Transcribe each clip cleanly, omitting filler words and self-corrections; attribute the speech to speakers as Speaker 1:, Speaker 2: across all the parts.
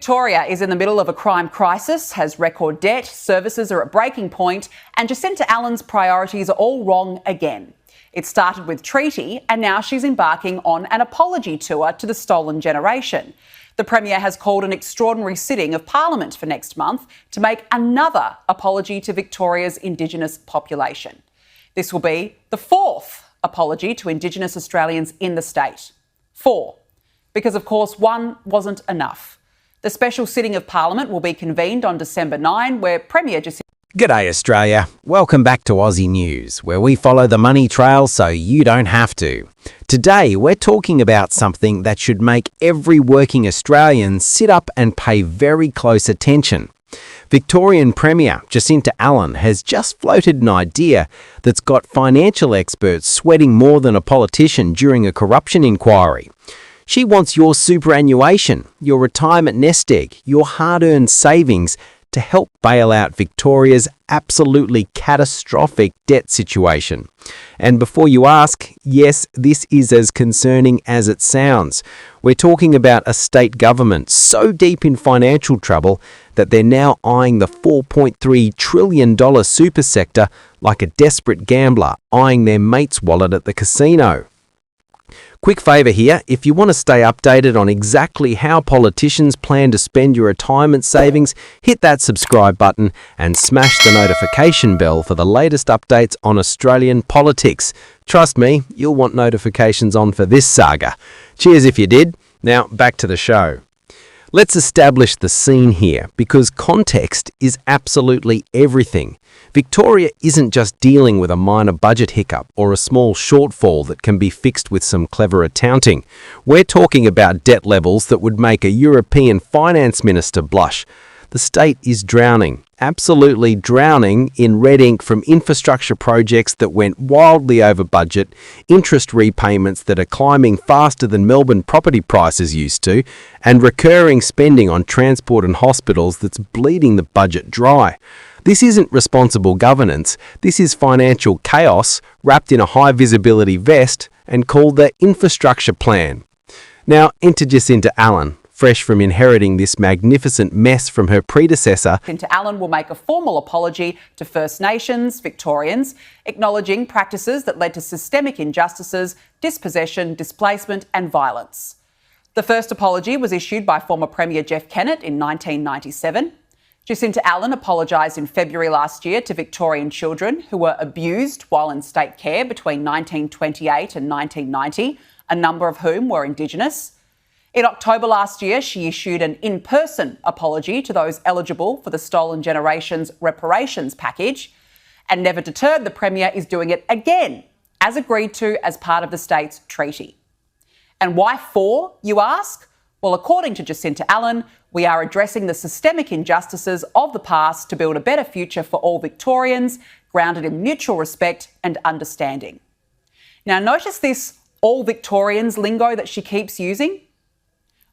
Speaker 1: Victoria is in the middle of a crime crisis, has record debt, services are at breaking point, and Jacinta Allan's priorities are all wrong again. It started with treaty, and now she's embarking on an apology tour to the stolen generation. The Premier has called an extraordinary sitting of Parliament for next month to make another apology to Victoria's Indigenous population. This will be the fourth apology to Indigenous Australians in the state. 4. Because, of course, one wasn't enough. The special sitting of Parliament will be convened on December 9, where Premier Jacinta...
Speaker 2: G'day Australia, welcome back to Aussie News, where we follow the money trail so you don't have to. Today we're talking about something that should make every working Australian sit up and pay very close attention. Victorian Premier Jacinta Allan has just floated an idea that's got financial experts sweating more than a politician during a corruption inquiry. She wants your superannuation, your retirement nest egg, your hard-earned savings to help bail out Victoria's absolutely catastrophic debt situation. And before you ask, yes, this is as concerning as it sounds. We're talking about a state government so deep in financial trouble that they're now eyeing the $4.3 trillion super sector like a desperate gambler eyeing their mate's wallet at the casino. Quick favour here, if you want to stay updated on exactly how politicians plan to spend your retirement savings, hit that subscribe button and smash the notification bell for the latest updates on Australian politics. Trust me, you'll want notifications on for this saga. Cheers if you did. Now, back to the show. Let's establish the scene here, because context is absolutely everything. Victoria isn't just dealing with a minor budget hiccup or a small shortfall that can be fixed with some clever accounting. We're talking about debt levels that would make a European finance minister blush. The state is drowning, absolutely drowning, in red ink from infrastructure projects that went wildly over budget, interest repayments that are climbing faster than Melbourne property prices used to, and recurring spending on transport and hospitals that's bleeding the budget dry. This isn't responsible governance, this is financial chaos wrapped in a high-visibility vest and called the infrastructure plan. Now, enter Jacinta Allan, fresh from inheriting this magnificent mess from her predecessor.
Speaker 1: Jacinta Allan will make a formal apology to First Nations Victorians, acknowledging practices that led to systemic injustices, dispossession, displacement and violence. The first apology was issued by former Premier Jeff Kennett in 1997. Jacinta Allan apologised in February last year to Victorian children who were abused while in state care between 1928 and 1990, a number of whom were Indigenous. In October last year, she issued an in-person apology to those eligible for the Stolen Generations reparations package. And never deterred, the Premier is doing it again, as agreed to as part of the state's treaty. And why 4, you ask? Well, according to Jacinta Allan, we are addressing the systemic injustices of the past to build a better future for all Victorians, grounded in mutual respect and understanding. Now, notice this all Victorians lingo that she keeps using.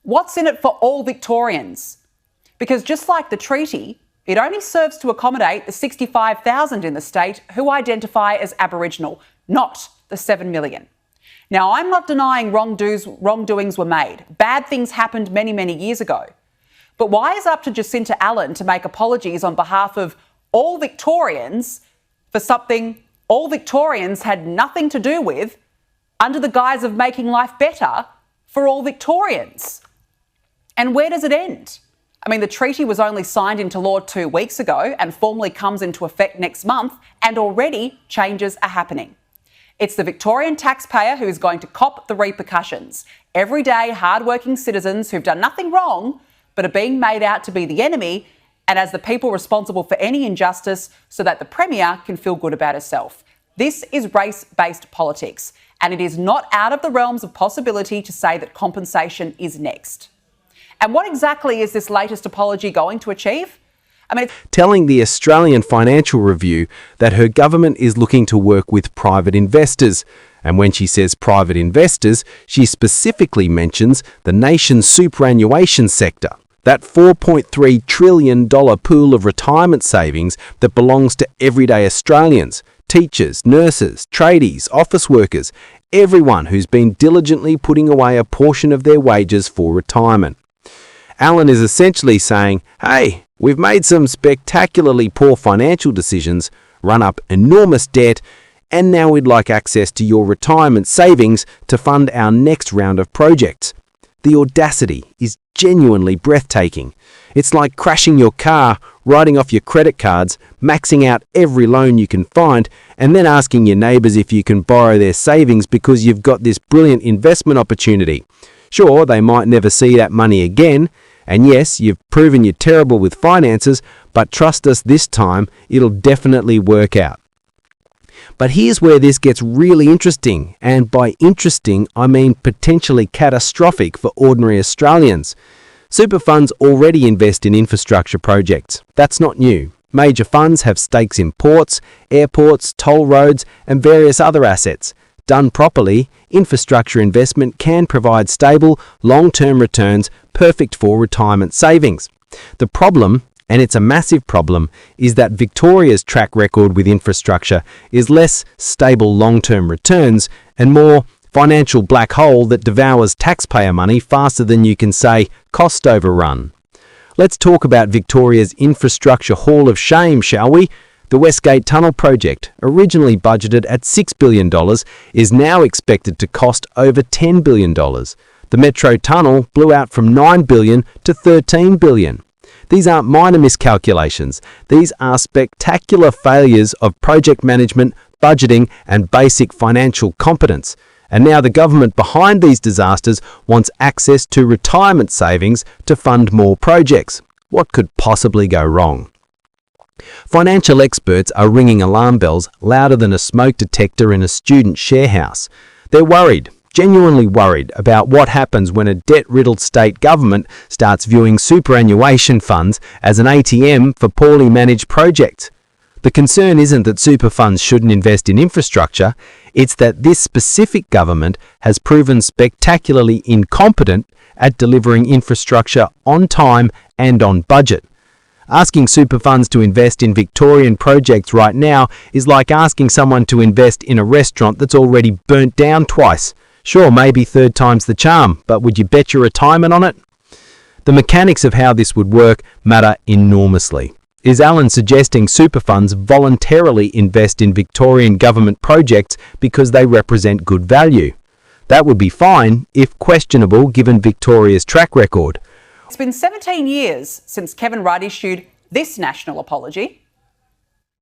Speaker 1: What's in it for all Victorians? Because just like the treaty, it only serves to accommodate the 65,000 in the state who identify as Aboriginal, not the 7 million. Now, I'm not denying wrongdoings were made. Bad things happened many, many years ago. But why is it up to Jacinta Allan to make apologies on behalf of all Victorians for something all Victorians had nothing to do with under the guise of making life better for all Victorians? And where does it end? I mean, the treaty was only signed into law 2 weeks ago and formally comes into effect next month, and already changes are happening. It's the Victorian taxpayer who is going to cop the repercussions. Everyday, hard-working citizens who've done nothing wrong but are being made out to be the enemy and as the people responsible for any injustice so that the Premier can feel good about herself. This is race-based politics, and it is not out of the realms of possibility to say that compensation is next. And what exactly is this latest apology going to achieve?
Speaker 2: Telling the Australian Financial Review that her government is looking to work with private investors. And when she says private investors, she specifically mentions the nation's superannuation sector, that $4.3 trillion pool of retirement savings that belongs to everyday Australians, teachers, nurses, tradies, office workers, everyone who's been diligently putting away a portion of their wages for retirement. Allan is essentially saying, hey, we've made some spectacularly poor financial decisions, run up enormous debt, and now we'd like access to your retirement savings to fund our next round of projects. The audacity is genuinely breathtaking. It's like crashing your car, writing off your credit cards, maxing out every loan you can find, and then asking your neighbours if you can borrow their savings because you've got this brilliant investment opportunity. Sure, they might never see that money again, and yes, you've proven you're terrible with finances, but trust us this time, it'll definitely work out. But here's where this gets really interesting, and by interesting, I mean potentially catastrophic for ordinary Australians. Super funds already invest in infrastructure projects. That's not new. Major funds have stakes in ports, airports, toll roads, and various other assets. Done properly, infrastructure investment can provide stable, long-term returns perfect for retirement savings. The problem, and it's a massive problem, is that Victoria's track record with infrastructure is less stable long-term returns and more financial black hole that devours taxpayer money faster than you can say cost overrun. Let's talk about Victoria's infrastructure hall of shame, shall we? The Westgate Tunnel project, originally budgeted at $6 billion, is now expected to cost over $10 billion. The Metro Tunnel blew out from $9 billion to $13 billion. These aren't minor miscalculations. These are spectacular failures of project management, budgeting, and basic financial competence. And now the government behind these disasters wants access to retirement savings to fund more projects. What could possibly go wrong? Financial experts are ringing alarm bells louder than a smoke detector in a student share house. They're worried, genuinely worried about what happens when a debt-riddled state government starts viewing superannuation funds as an ATM for poorly managed projects. The concern isn't that super funds shouldn't invest in infrastructure, it's that this specific government has proven spectacularly incompetent at delivering infrastructure on time and on budget. Asking super funds to invest in Victorian projects right now is like asking someone to invest in a restaurant that's already burnt down twice. Sure, maybe third time's the charm, but would you bet your retirement on it? The mechanics of how this would work matter enormously. Is Allan suggesting super funds voluntarily invest in Victorian government projects because they represent good value? That would be fine, if questionable given Victoria's track record.
Speaker 1: It's been 17 years since Kevin Rudd issued this national apology.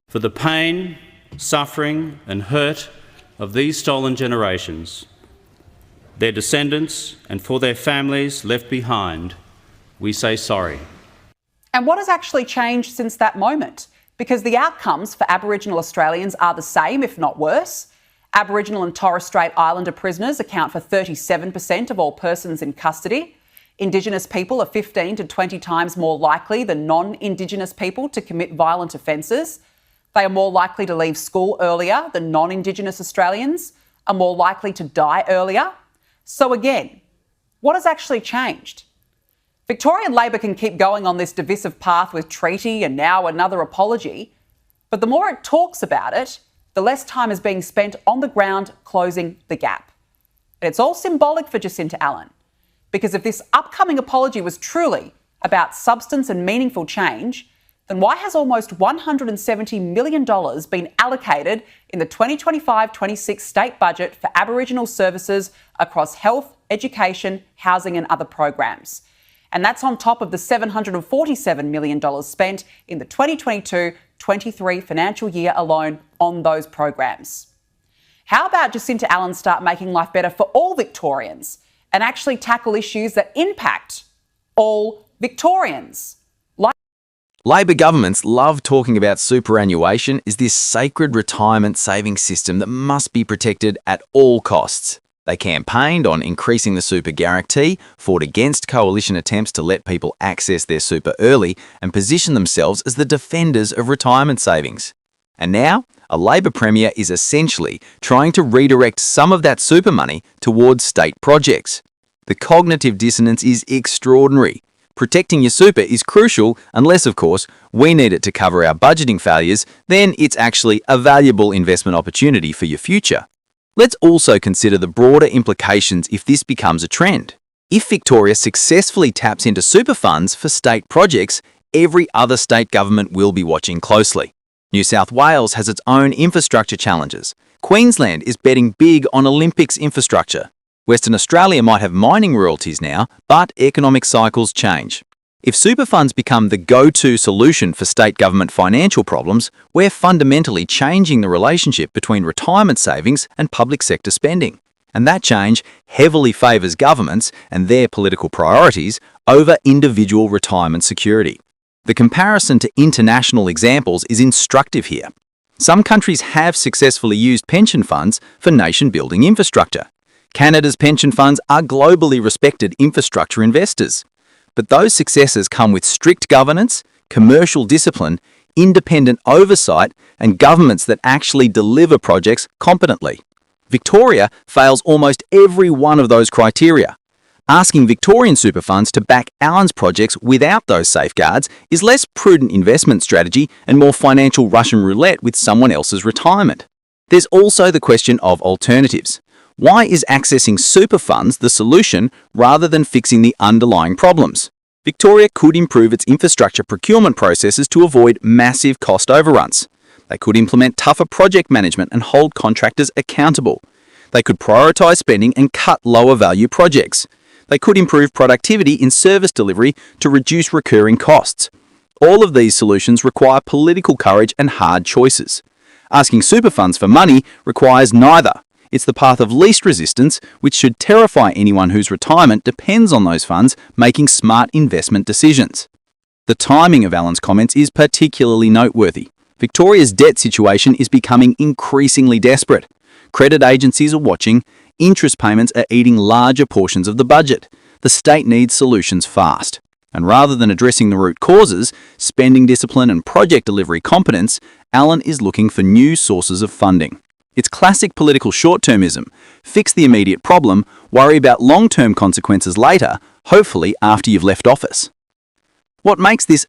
Speaker 3: For the pain, suffering and hurt of these stolen generations, their descendants and for their families left behind, we say sorry.
Speaker 1: And what has actually changed since that moment? Because the outcomes for Aboriginal Australians are the same, if not worse. Aboriginal and Torres Strait Islander prisoners account for 37% of all persons in custody. Indigenous people are 15 to 20 times more likely than non-Indigenous people to commit violent offences. They are more likely to leave school earlier than non-Indigenous Australians, are more likely to die earlier. So again, what has actually changed? Victorian Labor can keep going on this divisive path with treaty and now another apology, but the more it talks about it, the less time is being spent on the ground closing the gap. And it's all symbolic for Jacinta Allan, because if this upcoming apology was truly about substance and meaningful change, then why has almost $170 million been allocated in the 2025-26 state budget for Aboriginal services across health, education, housing and other programs? And that's on top of the $747 million spent in the 2022-23 financial year alone on those programs. How about Jacinta Allan start making life better for all Victorians and actually tackle issues that impact all Victorians?
Speaker 4: Labor governments love talking about superannuation as this sacred retirement savings system that must be protected at all costs. They campaigned on increasing the super guarantee, fought against coalition attempts to let people access their super early, and positioned themselves as the defenders of retirement savings. And now, a Labor Premier is essentially trying to redirect some of that super money towards state projects. The cognitive dissonance is extraordinary. Protecting your super is crucial unless, of course, we need it to cover our budgeting failures, then it's actually a valuable investment opportunity for your future. Let's also consider the broader implications if this becomes a trend. If Victoria successfully taps into super funds for state projects, every other state government will be watching closely. New South Wales has its own infrastructure challenges. Queensland is betting big on Olympics infrastructure. Western Australia might have mining royalties now, but economic cycles change. If super funds become the go-to solution for state government financial problems, we're fundamentally changing the relationship between retirement savings and public sector spending. And that change heavily favours governments and their political priorities over individual retirement security. The comparison to international examples is instructive here. Some countries have successfully used pension funds for nation-building infrastructure. Canada's pension funds are globally respected infrastructure investors. But those successes come with strict governance, commercial discipline, independent oversight, and governments that actually deliver projects competently. Victoria fails almost every one of those criteria. Asking Victorian super funds to back Allan's projects without those safeguards is less prudent investment strategy and more financial Russian roulette with someone else's retirement. There's also the question of alternatives. Why is accessing super funds the solution rather than fixing the underlying problems? Victoria could improve its infrastructure procurement processes to avoid massive cost overruns. They could implement tougher project management and hold contractors accountable. They could prioritise spending and cut lower value projects. They could improve productivity in service delivery to reduce recurring costs. All of these solutions require political courage and hard choices. Asking super funds for money requires neither. It's the path of least resistance, which should terrify anyone whose retirement depends on those funds making smart investment decisions. The timing of Allan's comments is particularly noteworthy. Victoria's debt situation is becoming increasingly desperate. Credit agencies are watching. Interest payments are eating larger portions of the budget. The state needs solutions fast. And rather than addressing the root causes, spending discipline and project delivery competence, Allan is looking for new sources of funding. It's classic political short-termism. Fix the immediate problem, worry about long-term consequences later, hopefully after you've left office. What makes this